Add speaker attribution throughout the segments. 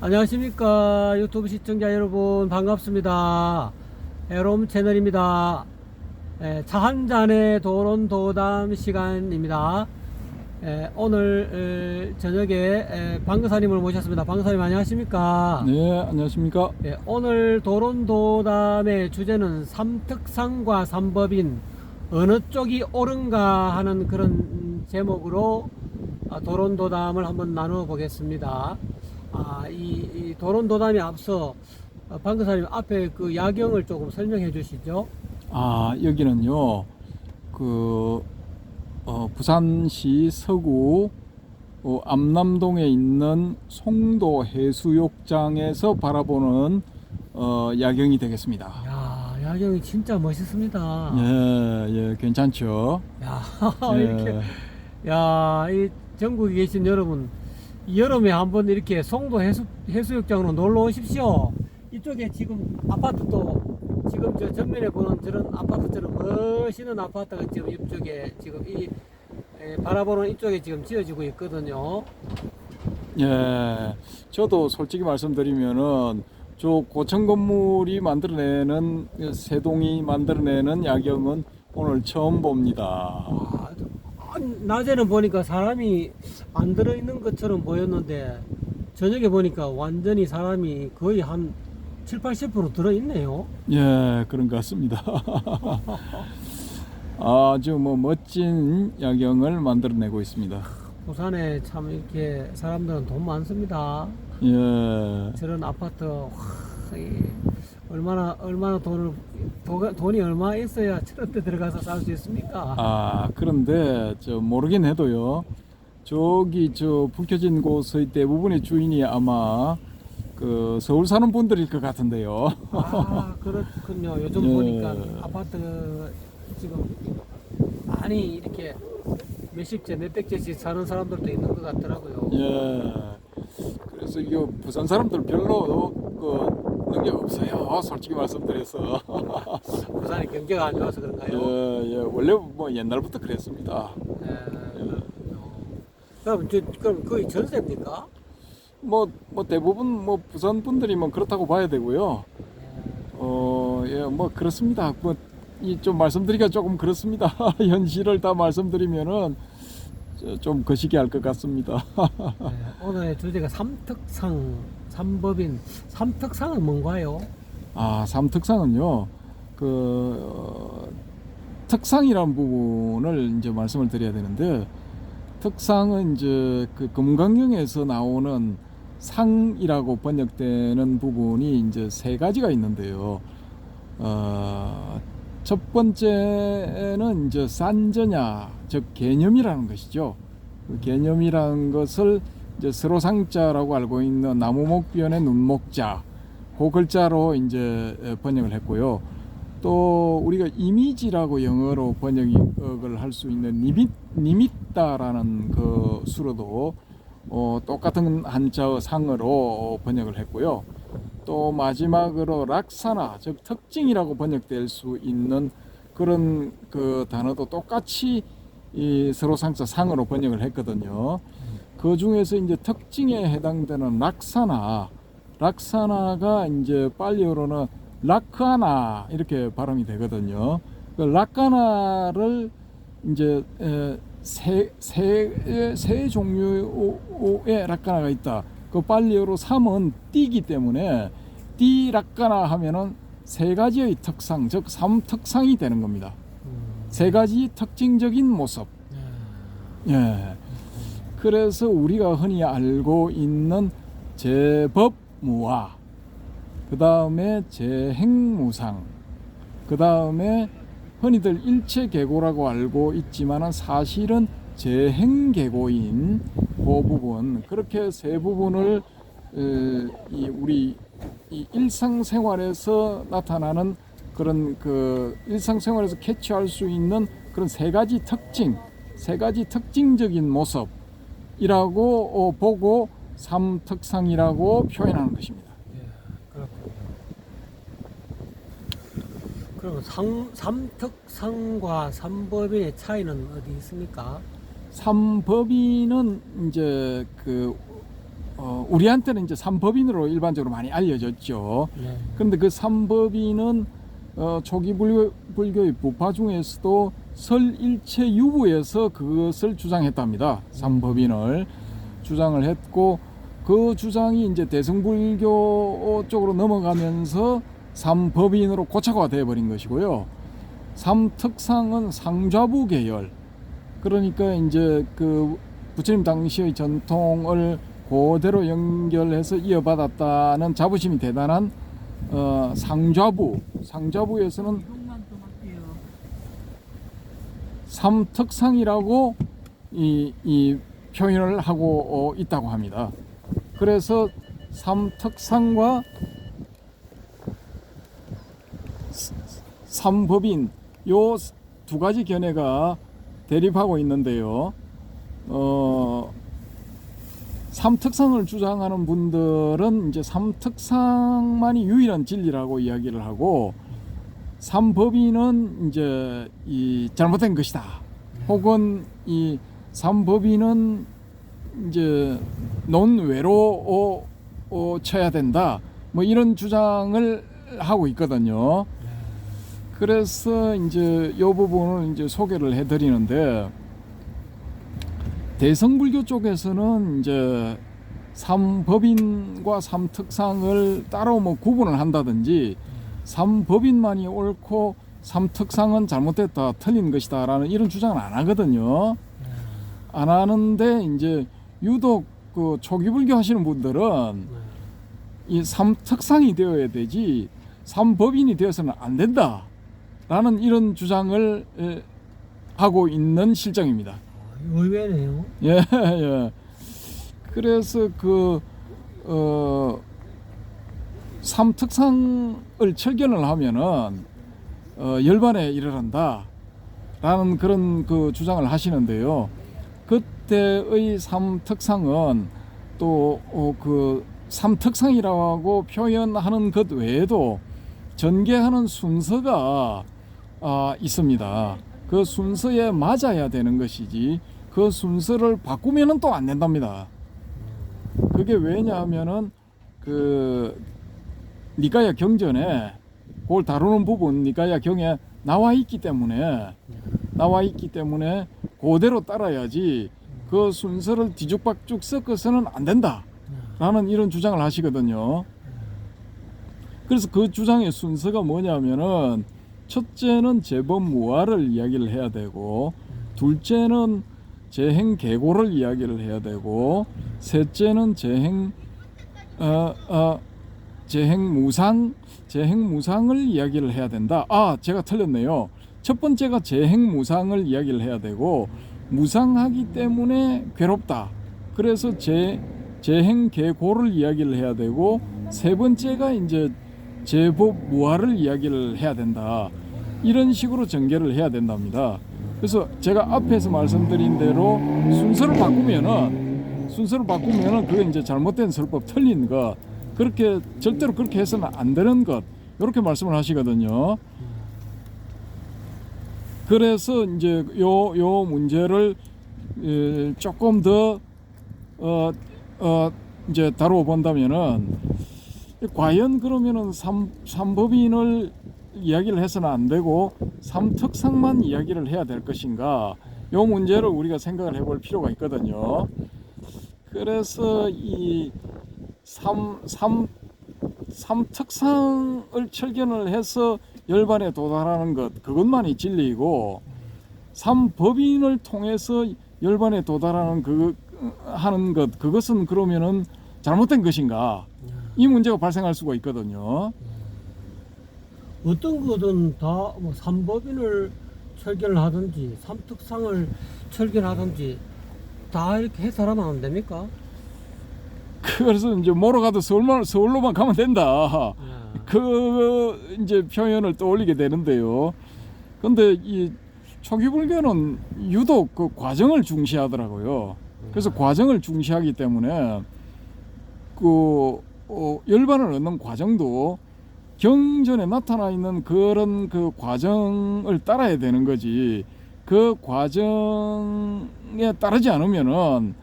Speaker 1: 안녕하십니까 유튜브 시청자 여러분, 반갑습니다. 에롬 채널입니다. 차 한 잔의 도론도담 시간입니다. 오늘 저녁에 방금사님을 모셨습니다. 방금사님 안녕하십니까?
Speaker 2: 네, 안녕하십니까?
Speaker 1: 오늘 도론도담의 주제는 삼특상과 삼법인 어느 쪽이 옳은가 하는 그런 제목으로 도론도담을 한번 나누어 보겠습니다. 이 도론도담에 앞서 방금사님 앞에 그 야경을 조금 설명해 주시죠.
Speaker 2: 여기는요, 부산시 서구 암남동에 있는 송도 해수욕장에서 바라보는 야경이 되겠습니다.
Speaker 1: 야경이 진짜 멋있습니다.
Speaker 2: 예, 괜찮죠?
Speaker 1: 이렇게, 이 전국에 계신 여러분, 여름에 한번 이렇게 송도 해수욕장으로 놀러 오십시오. 이쪽에 지금 아파트도 지금 저 전면에 보는 저런 아파트처럼 멋있는 아파트가 지금 이쪽에 지금 바라보는 이쪽에 지금 지어지고 있거든요.
Speaker 2: 예, 저도 솔직히 말씀드리면은 저 고층 건물이 만들어내는 세동이 만들어내는 야경은 오늘 처음 봅니다.
Speaker 1: 낮에는 보니까 사람이 안 들어있는 것처럼 보였는데 저녁에 보니까 완전히 사람이 거의 한 70~80% 들어있네요.
Speaker 2: 예, 그런 것 같습니다. 아주 멋진 야경을 만들어내고 있습니다.
Speaker 1: 부산에 참 이렇게 사람들은 돈 많습니다.
Speaker 2: 예.
Speaker 1: 저런 아파트 얼마나 돈이 얼마 있어야 저런 데 들어가서 살 수 있습니까?
Speaker 2: 그런데 모르긴 해도요. 저기 불 켜진 곳의 대부분의 주인이 아마 서울 사는 분들일 것 같은데요.
Speaker 1: 그렇군요. 요즘 보니까 아파트 지금 많이 이렇게 몇십채, 몇백채씩 사는 사람들도 있는 것 같더라고요.
Speaker 2: 예. 그래서 이거 부산 사람들 별로 능력 없어요. 솔직히 말씀드려서.
Speaker 1: 부산이 경제가 안 좋아서 그런가요?
Speaker 2: 예. 원래 옛날부터 그랬습니다.
Speaker 1: 그럼 거의 전세입니까?
Speaker 2: 대부분 부산 분들이 그렇다고 봐야 되고요. 그렇습니다. 좀 말씀드리기가 조금 그렇습니다. 현실을 다 말씀드리면은 좀 거시기할 것 같습니다.
Speaker 1: 오늘의 주제가 삼특상, 삼법인. 삼특상은 뭔가요?
Speaker 2: 삼특상은요, 특상이라는 부분을 이제 말씀을 드려야 되는데, 특상은 이제 금강경에서 나오는 상이라고 번역되는 부분이 이제 세 가지가 있는데요. 첫 번째는 이제 산저냐, 즉 개념이라는 것이죠. 그 개념이라는 것을 이제 서로상자라고 알고 있는 나무목변의 눈목자, 그 글자로 이제 번역을 했고요. 또 우리가 이미지라고 영어로 번역을 할 수 있는 니미따라는 그 수로도 똑같은 한자어 상으로 번역을 했고요. 또 마지막으로 락사나, 즉 특징이라고 번역될 수 있는 그런 그 단어도 똑같이 이 서로상자 상으로 번역을 했거든요. 그 중에서 이제 특징에 해당되는 락사나가 이제 빨리어로는 라크아나 이렇게 발음이 되거든요. 그 라카나를 이제 세 종류의 라카나가 있다. 그 빨리어로 3은 띠기 때문에 띠 라카나 하면은 세 가지의 특상, 즉 삼특상이 되는 겁니다. 세 가지 특징적인 모습. 예. 그래서 우리가 흔히 알고 있는 제법무화, 그 다음에 제행무상, 그 다음에 흔히들 일체계고라고 알고 있지만은 사실은 제행계고인 그 부분, 그렇게 세 부분을 우리 일상생활에서 나타나는 그런 일상생활에서 캐치할 수 있는 그런 세 가지 특징적인 모습이라고 보고 삼특상이라고 표현하는 것입니다.
Speaker 1: 그럼 삼특상과 삼법인의 차이는 어디 있습니까?
Speaker 2: 삼법인은 이제 우리한테는 이제 삼법인으로 일반적으로 많이 알려졌죠.
Speaker 1: 네.
Speaker 2: 그런데 그 삼법인은 초기 불교의 부파 중에서도 설일체 유부에서 그것을 주장했답니다. 삼법인을 주장을 했고, 그 주장이 이제 대승불교 쪽으로 넘어가면서 삼법인으로 고착화가 되어버린 것이고요. 삼특상은 상좌부 계열, 그러니까 이제 그 부처님 당시의 전통을 그대로 연결해서 이어받았다는 자부심이 대단한 상좌부에서는 삼특상이라고 이 표현을 하고 있다고 합니다. 그래서 삼특상과 삼법인 요 두 가지 견해가 대립하고 있는데요. 삼특상을 주장하는 분들은 이제 삼특상만이 유일한 진리라고 이야기를 하고, 삼법인은 이제 이 잘못된 것이다. 혹은 이 삼법인은 이제 논외로 쳐야 된다. 뭐 이런 주장을 하고 있거든요. 그래서 이제 이 부분을 이제 소개를 해드리는데, 대성불교 쪽에서는 이제 삼법인과 삼특상을 따로 뭐 구분을 한다든지, 삼법인만이 옳고 삼특상은 잘못됐다, 틀린 것이다 라는 이런 주장은 안 하거든요. 안 하는데, 이제 유독 그 초기불교 하시는 분들은 이 삼특상이 되어야 되지 삼법인이 되어서는 안 된다 라는 이런 주장을 하고 있는 실정입니다.
Speaker 1: 의외네요.
Speaker 2: 예, 예. 그래서 삼특상을 철견을 하면은 열반에 이르른다 라는 그런 그 주장을 하시는데요. 그때의 삼특상은 또 그 삼특상이라고 표현하는 것 외에도 전개하는 순서가 있습니다. 그 순서에 맞아야 되는 것이지 그 순서를 바꾸면은 또 안 된답니다. 그게 왜냐하면은 그 니까야 경전에 그걸 다루는 부분 니까야 경에 나와 있기 때문에 그대로 따라야지 그 순서를 뒤죽박죽 섞어서는 안 된다 라는 이런 주장을 하시거든요. 그래서 그 주장의 순서가 뭐냐면은, 첫째는 제법무화를 이야기를 해야 되고, 둘째는 재행계고를 이야기를 해야 되고, 셋째는 재행무상을 이야기를 해야 된다. 제가 틀렸네요. 첫 번째가 재행무상을 이야기를 해야 되고, 무상하기 때문에 괴롭다. 그래서 재행계고를 이야기를 해야 되고, 세 번째가 이제 제법무화를 이야기를 해야 된다. 이런 식으로 전개를 해야 된답니다. 그래서 제가 앞에서 말씀드린 대로 순서를 바꾸면은 그게 이제 잘못된 설법, 틀린 것, 그렇게 절대로 그렇게 해서는 안 되는 것, 이렇게 말씀을 하시거든요. 그래서 이제 요 문제를 조금 더 이제 다루어 본다면은, 과연 그러면은 삼법인을 이야기를 해서는 안 되고 삼특상만 이야기를 해야 될 것인가, 요 문제를 우리가 생각을 해볼 필요가 있거든요. 그래서 이 삼특상을 철견을 해서 열반에 도달하는 것, 그것만이 진리이고, 삼법인을 통해서 열반에 도달하는 하는 것, 그것은 그러면은 잘못된 것인가, 이 문제가 발생할 수가 있거든요.
Speaker 1: 어떤 거든 다 뭐 삼법인을 철견을 하든지 삼특상을 철견하든지 다 이렇게 해설하면 안 됩니까?
Speaker 2: 그래서 이제 뭐로 가도 서울로만 가면 된다, 그 이제 표현을 떠올리게 되는데요. 근데 이 초기불교는 유독 그 과정을 중시하더라고요. 그래서 과정을 중시하기 때문에 열반을 얻는 과정도 경전에 나타나 있는 그런 그 과정을 따라야 되는 거지, 그 과정에 따르지 않으면은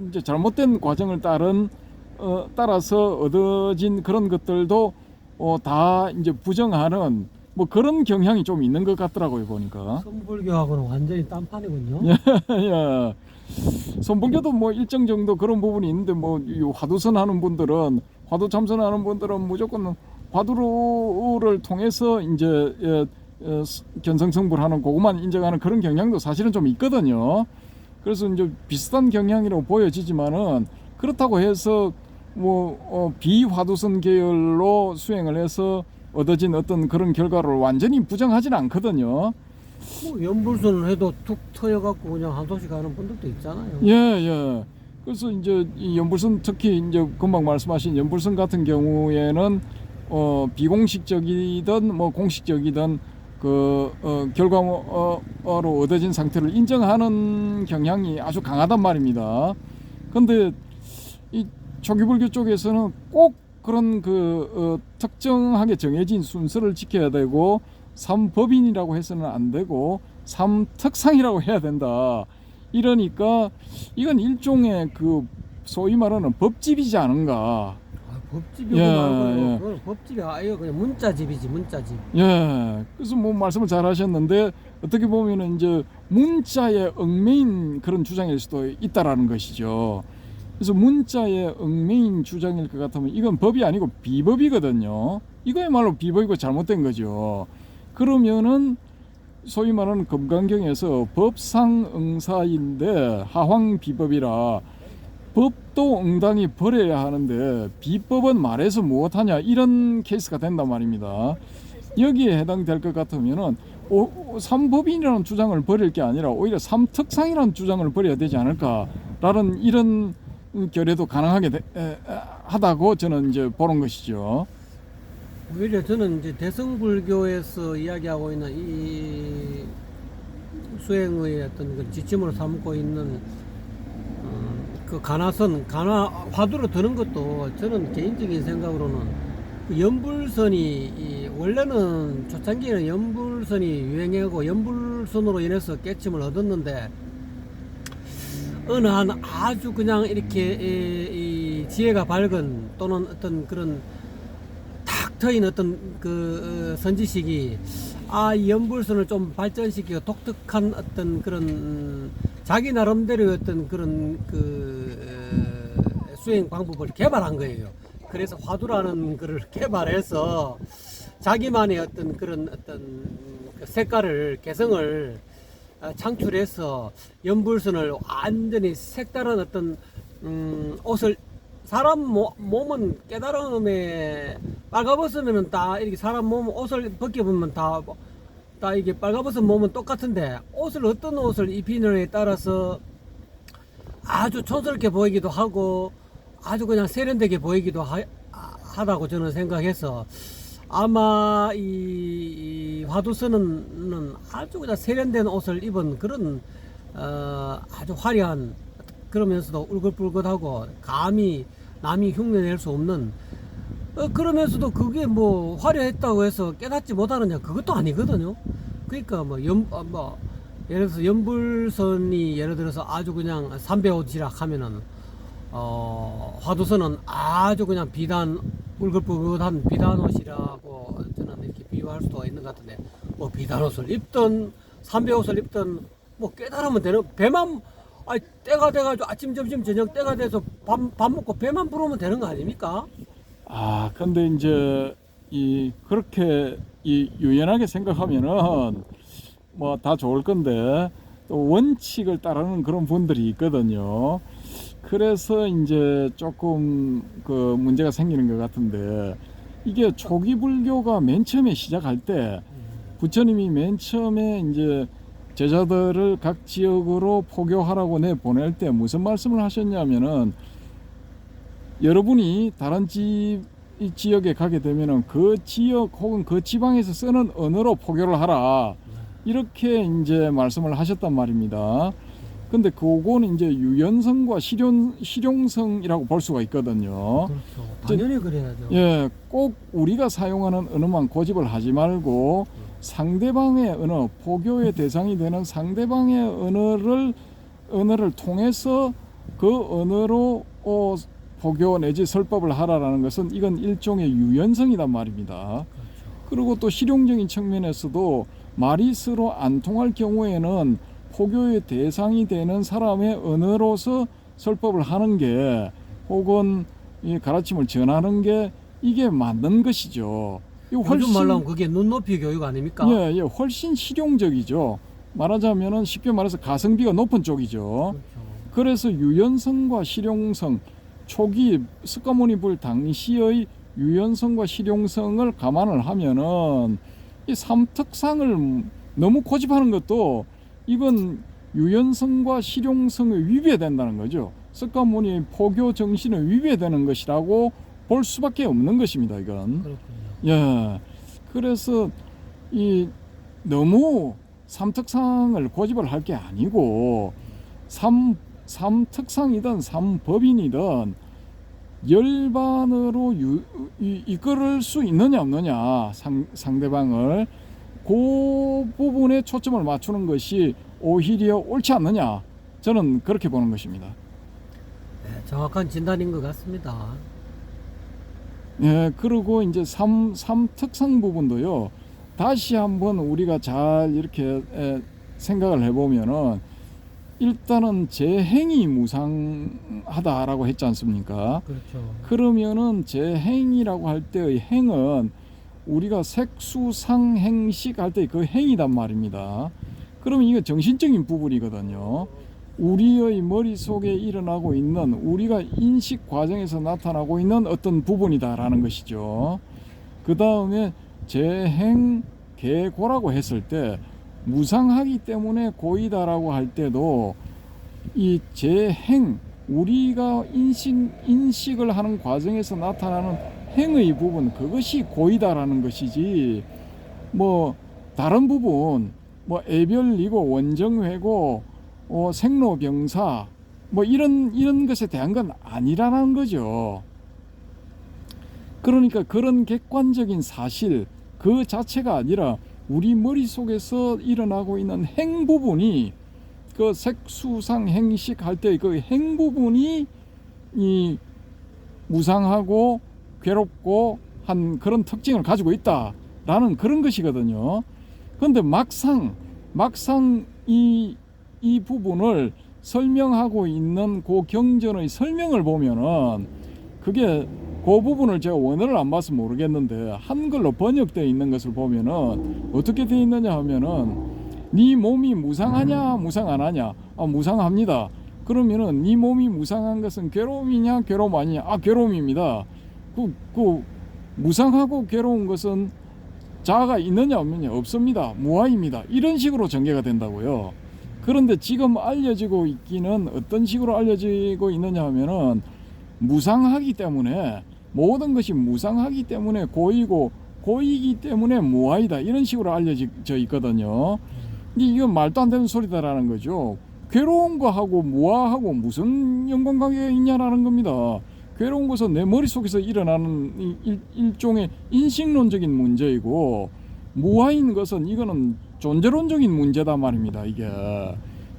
Speaker 2: 이제 잘못된 과정을 따라서 얻어진 그런 것들도 다 이제 부정하는 뭐 그런 경향이 좀 있는 것 같더라고요 보니까.
Speaker 1: 선불교하고는 완전히 딴판이군요.
Speaker 2: 예. 선불교도 뭐 일정 정도 그런 부분이 있는데 뭐 이 화두선 하는 분들은 화두 참선하는 분들은 무조건 화두를 통해서 이제 견성성불하는 그것만 인정하는 그런 경향도 사실은 좀 있거든요. 그래서 이제 비슷한 경향이라고 보여지지만은 그렇다고 해서 뭐 비화두선 계열로 수행을 해서 얻어진 어떤 그런 결과를 완전히 부정하지는 않거든요.
Speaker 1: 뭐 연불선을 해도 툭 터여갖고 그냥 한소씩 가는 분들도 있잖아요.
Speaker 2: 예, 예. 그래서 이제 이 연불선 특히 이제 금방 말씀하신 연불선 같은 경우에는 비공식적이든 뭐 공식적이든 그 결과로 얻어진 상태를 인정하는 경향이 아주 강하단 말입니다. 근데 이 초기불교 쪽에서는 꼭 그런 특정하게 정해진 순서를 지켜야 되고 삼법인이라고 해서는 안 되고 삼특상이라고 해야 된다. 이러니까 이건 일종의 소위 말하는 법집이지 않은가.
Speaker 1: 법집이고 말고요. 그건 법집이 아예 그냥 문자집이지 문자집.
Speaker 2: 예. 그래서 뭐 말씀을 잘 하셨는데 어떻게 보면은 이제 문자에 얽매인 그런 주장일 수도 있다라는 것이죠. 그래서 문자에 얽매인 주장일 것 같으면 이건 법이 아니고 비법이거든요. 이거야말로 비법이고 잘못된 거죠. 그러면은 소위 말하는 금강경에서 법상응사인데 하황비법이라 법도 응당히 버려야 하는데 비법은 말해서 무엇하냐 이런 케이스가 된단 말입니다. 여기에 해당될 것 같으면은 삼법인이라는 주장을 버릴 게 아니라 오히려 삼특상이라는 주장을 버려야 되지 않을까라는 이런 결례도 가능하게 하다고 저는 이제 보는 것이죠.
Speaker 1: 오히려 저는 이제 대승불교에서 이야기하고 있는 이 수행의 어떤 그 지침으로 삼고 있는 그 화두로 드는 것도 저는 개인적인 생각으로는 그 연불선이 원래는 초창기에는 연불선이 유행하고 연불선으로 인해서 깨침을 얻었는데 어느 한 아주 그냥 이렇게 이 지혜가 밝은 또는 어떤 그런 탁 트인 어떤 선지식이 이 연불선을 좀 발전시키고 독특한 어떤 그런 자기 나름대로 어떤 그런 수행 방법을 개발한 거예요. 그래서 화두라는 거를 개발해서 자기만의 어떤 그런 색깔을 개성을 창출해서 연불선을 완전히 색다른 어떤 옷을 사람 몸은 깨달음에 빨가벗으면은 다 이렇게 사람 몸 옷을 벗겨보면 다 이게 빨가벗은 몸은 똑같은데 어떤 옷을 입히느냐에 따라서 아주 촌스럽게 보이기도 하고 아주 그냥 세련되게 보이기도 하다고 저는 생각해서 아마 이 화두선은 아주 그냥 세련된 옷을 입은 그런 아주 화려한 그러면서도 울긋불긋하고 감히 남이 흉내낼 수 없는 그러면서도 그게 뭐 화려했다고 해서 깨닫지 못하느냐 그것도 아니거든요. 그러니까 예를 들어서 연불선이 예를 들어서 아주 그냥 삼배옷이라 하면은 화두선은 아주 그냥 울긋불긋한 비단옷이라고 저는 이렇게 비유할 수도 있는 것 같은데 뭐 비단옷을 입든 삼배옷을 입든 뭐 깨달으면 되는 배만 때가 돼가지고 아침 점심 저녁 때가 돼서 밥 먹고 배만 부르면 되는 거 아닙니까?
Speaker 2: 근데 이제 그렇게 유연하게 생각하면은 뭐 다 좋을 건데 또 원칙을 따르는 그런 분들이 있거든요. 그래서 이제 조금 문제가 생기는 것 같은데 이게 초기 불교가 맨 처음에 시작할 때 부처님이 맨 처음에 이제 제자들을 각 지역으로 포교하라고 보낼 때 무슨 말씀을 하셨냐면은 여러분이 다른 지역에 가게 되면은 그 지역 혹은 그 지방에서 쓰는 언어로 포교를 하라 이렇게 이제 말씀을 하셨단 말입니다. 근데 그거는 이제 유연성과 실용성이라고 볼 수가 있거든요.
Speaker 1: 그렇죠. 당연히 그래야죠.
Speaker 2: 예, 꼭 우리가 사용하는 언어만 고집을 하지 말고 상대방의 언어, 포교의 대상이 되는 상대방의 언어를 통해서 그 언어로 포교 내지 설법을 하라라는 것은 이건 일종의 유연성이란 말입니다. 그리고 또 실용적인 측면에서도 말이 서로 안 통할 경우에는 포교의 대상이 되는 사람의 언어로서 설법을 하는 게 혹은 이 가르침을 전하는 게 이게 맞는 것이죠.
Speaker 1: 요즘 말로 하면 그게 눈높이 교육 아닙니까?
Speaker 2: 예, 훨씬 실용적이죠. 말하자면은 쉽게 말해서 가성비가 높은 쪽이죠.
Speaker 1: 그렇죠.
Speaker 2: 그래서 유연성과 실용성, 초기 석가모니 당시의 유연성과 실용성을 감안을 하면은 이 삼특상을 너무 고집하는 것도 이건 유연성과 실용성에 위배된다는 거죠. 석가모니의 포교 정신에 위배되는 것이라고 볼 수밖에 없는 것입니다. 이건.
Speaker 1: 그렇군요.
Speaker 2: 예. 그래서 이 너무 삼특상을 고집을 할 게 아니고 삼특상이든 삼법인이든 열반으로 이끌을 수 있느냐 없느냐 상대방을 그 부분에 초점을 맞추는 것이 오히려 옳지 않느냐 저는 그렇게 보는 것입니다.
Speaker 1: 네, 정확한 진단인 것 같습니다.
Speaker 2: 예, 그리고 이제 삼특상 부분도요. 다시 한번 우리가 잘 이렇게 생각을 해보면은 일단은 재행이 무상하다라고 했지 않습니까?
Speaker 1: 그렇죠.
Speaker 2: 그러면은 재행이라고 할 때의 행은 우리가 색수상행식 할 때 그 행이단 말입니다. 그러면 이거 정신적인 부분이거든요. 우리의 머릿속에 일어나고 있는 우리가 인식 과정에서 나타나고 있는 어떤 부분이다라는 것이죠. 그 다음에 재행 계고라고 했을 때 무상하기 때문에 고이다라고 할 때도 이 재행 우리가 인식을 하는 과정에서 나타나는 행의 부분 그것이 고이다라는 것이지 뭐 다른 부분 뭐 애별리고 원정회고 생로병사 뭐 이런 것에 대한 건 아니라는 거죠. 그러니까 그런 객관적인 사실 그 자체가 아니라 우리 머릿속에서 일어나고 있는 행 부분이 그 색수상 행식 할 때 그 행 부분이 이 무상하고 괴롭고 한 그런 특징을 가지고 있다라는 그런 것이거든요. 그런데 막상 이 부분을 설명하고 있는 그 경전의 설명을 보면은 그게 그 부분을 제가 원어를 안 봐서 모르겠는데 한글로 번역되어 있는 것을 보면은 어떻게 되어 있느냐 하면은 네 몸이 무상하냐 무상 안 하냐 무상합니다. 그러면은 네 몸이 무상한 것은 괴로움이냐 괴로움 아니냐 괴로움입니다. 그 무상하고 괴로운 것은 자아가 있느냐 없느냐 없습니다. 무아입니다. 이런 식으로 전개가 된다고요. 그런데 지금 알려지고 있기는 어떤 식으로 알려지고 있느냐 하면은 무상하기 때문에 모든 것이 무상하기 때문에 고이고 고이기 때문에 무아이다 이런 식으로 알려져 있거든요. 이건 말도 안 되는 소리다라는 거죠. 괴로운 거하고 무아하고 무슨 연관관계가 있냐라는 겁니다. 괴로운 것은 내 머릿속에서 일어나는 일종의 인식론적인 문제이고 무아인 것은 이거는 존재론적인 문제다 말입니다. 이게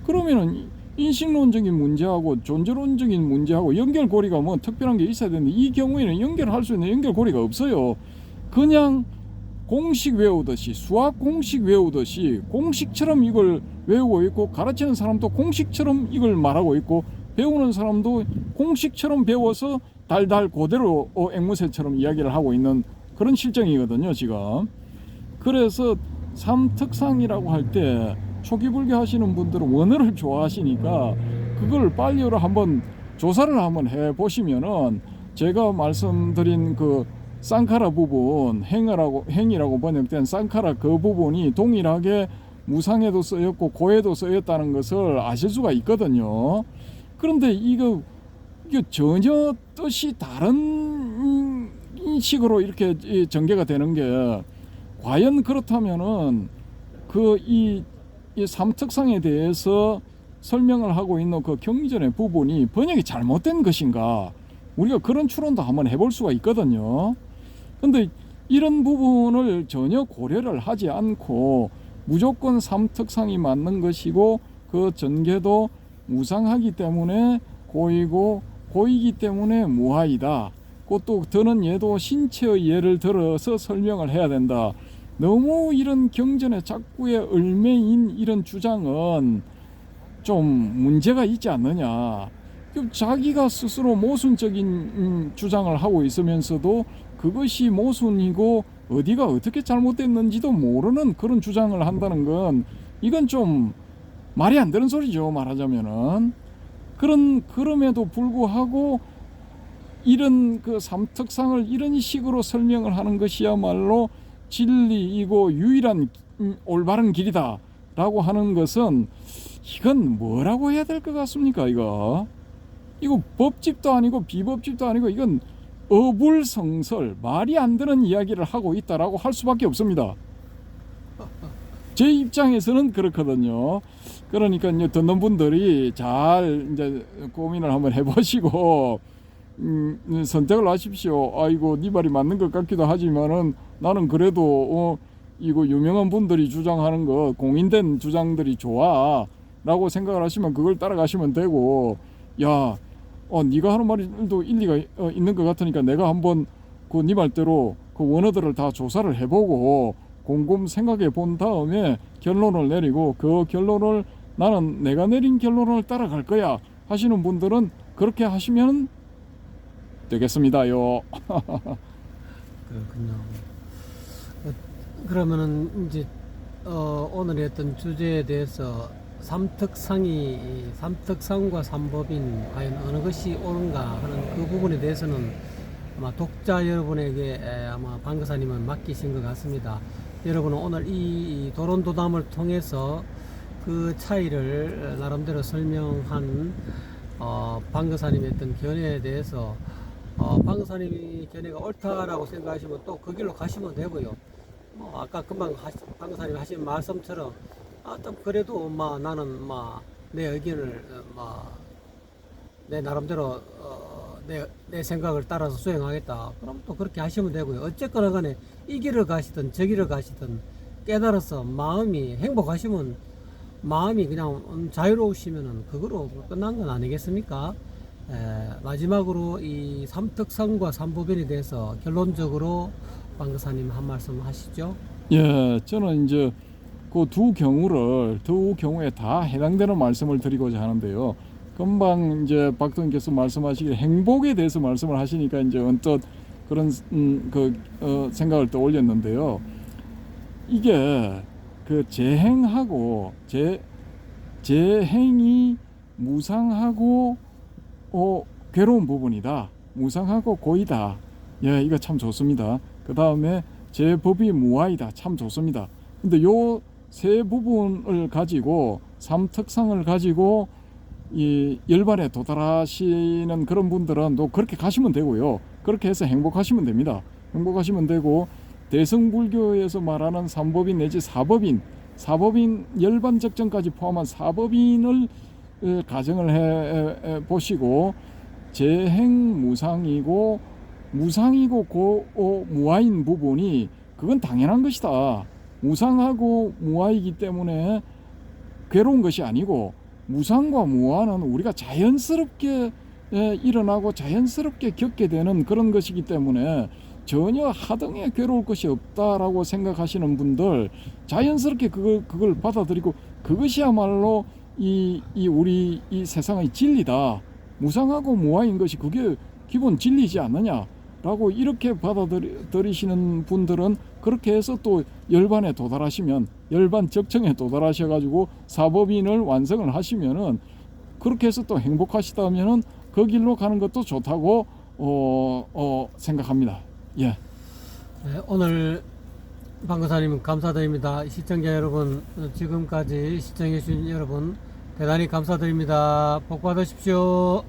Speaker 2: 그러면은 인식론적인 문제하고 존재론적인 문제하고 연결고리가 뭐 특별한 게 있어야 되는데 이 경우에는 연결할 수 있는 연결고리가 없어요. 그냥 공식 외우듯이 수학 공식 외우듯이 공식처럼 이걸 외우고 있고 가르치는 사람도 공식처럼 이걸 말하고 있고 배우는 사람도 공식처럼 배워서 달달 그대로 앵무새처럼 이야기를 하고 있는 그런 실정이거든요 지금. 그래서 삼특상이라고 할 때 초기불교 하시는 분들은 원어를 좋아하시니까 그걸 빨리로 한번 조사를 한번 해보시면은 제가 말씀드린 그 쌍카라 부분 행이라고 번역된 쌍카라 그 부분이 동일하게 무상에도 쓰였고 고에도 쓰였다는 것을 아실 수가 있거든요. 그런데 이게 전혀 뜻이 다른 식으로 이렇게 전개가 되는 게 과연 그렇다면은 이 삼특상에 대해서 설명을 하고 있는 그 경전의 부분이 번역이 잘못된 것인가 우리가 그런 추론도 한번 해볼 수가 있거든요. 근데 이런 부분을 전혀 고려를 하지 않고 무조건 삼특상이 맞는 것이고 그 전개도 무상하기 때문에 고이고 고이기 때문에 무아이다. 그것도 더는 얘도 신체의 예를 들어서 설명을 해야 된다. 너무 이런 경전의 작구에 얽매인 이런 주장은 좀 문제가 있지 않느냐. 자기가 스스로 모순적인 주장을 하고 있으면서도 그것이 모순이고 어디가 어떻게 잘못됐는지도 모르는 그런 주장을 한다는 건 이건 좀 말이 안 되는 소리죠. 말하자면은 그럼에도 불구하고 이런 그 삼특상을 이런 식으로 설명을 하는 것이야말로 진리이고 유일한 올바른 길이다라고 하는 것은 이건 뭐라고 해야 될 것 같습니까? 이거 법집도 아니고 비법집도 아니고 이건 어불성설, 말이 안 되는 이야기를 하고 있다라고 할 수밖에 없습니다. 제 입장에서는 그렇거든요. 그러니까 이제 듣는 분들이 잘 이제 고민을 한번 해보시고 선택을 하십시오. 아이고 네 말이 맞는 것 같기도 하지만은 나는 그래도 이거 유명한 분들이 주장하는 거 공인된 주장들이 좋아라고 생각을 하시면 그걸 따라가시면 되고, 야, 네가 하는 말도 일리가 있는 것 같으니까 내가 한번 그 네 말대로 그 원어들을 다 조사를 해보고 곰곰 생각해 본 다음에 결론을 내리고 그 결론을 나는 내가 내린 결론을 따라갈 거야 하시는 분들은 그렇게 하시면 되겠습니다요.
Speaker 1: 그렇군요. 그러면은 이제 오늘 했던 주제에 대해서 삼특상과 삼법인 과연 어느 것이 옳은가 하는 그 부분에 대해서는 아마 독자 여러분에게 아마 방거사님은 맡기신 것 같습니다. 여러분은 오늘 이 도론도담을 통해서 그 차이를 나름대로 설명한 방거사님의 어떤 견해에 대해서 방거사님이 견해가 옳다라고 생각하시면 또 그 길로 가시면 되고요. 아까 금방 방거사님이 하신 말씀처럼 좀 그래도 나는 내 의견을 내 나름대로 내 생각을 따라서 수행하겠다. 그럼 또 그렇게 하시면 되고요. 어쨌거나 간에 이 길을 가시든 저 길을 가시든 깨달아서 마음이 행복하시면 마음이 그냥 자유로우시면은 그거로 끝난 건 아니겠습니까? 마지막으로 이 삼특상과 삼보변에 대해서 결론적으로 방거사님 한 말씀 하시죠.
Speaker 2: 예, 저는 이제 그 두 경우에 다 해당되는 말씀을 드리고자 하는데요. 금방 이제 박동님께서 말씀하시길 행복에 대해서 말씀을 하시니까 이제 언뜻 그런 생각을 떠올렸는데요. 이게 그 재행하고 재행이 무상하고 괴로운 부분이다. 무상하고 고이다. 예, 이거 참 좋습니다. 그 다음에 제법이 무아이다. 참 좋습니다. 근데 요 세 부분을 가지고 삼특상을 가지고 이 열반에 도달하시는 그런 분들은 또 그렇게 가시면 되고요. 그렇게 해서 행복하시면 됩니다. 행복하시면 되고, 대승불교에서 말하는 삼법인 내지 사법인 열반 적정까지 포함한 사법인을 가정을 해 보시고, 재행 무상이고 무아인 부분이 그건 당연한 것이다. 무상하고 무아이기 때문에 괴로운 것이 아니고, 무상과 무아는 우리가 자연스럽게 일어나고 자연스럽게 겪게 되는 그런 것이기 때문에 전혀 하등에 괴로울 것이 없다라고 생각하시는 분들, 자연스럽게 그걸 받아들이고 그것이야말로 우리 이 세상의 진리다. 무상하고 무아인 것이 그게 기본 진리지 않느냐라고 이렇게 받아들이시는 분들은 그렇게 해서 또 열반에 도달하시면, 열반 적정에 도달하셔가지고 사법인을 완성을 하시면은, 그렇게 해서 또 행복하시다면은 그 길로 가는 것도 좋다고 생각합니다. 예.
Speaker 1: 네, 오늘 방거사님 감사드립니다. 시청자 여러분, 지금까지 시청해 주신 여러분 대단히 감사드립니다. 복 받으십시오.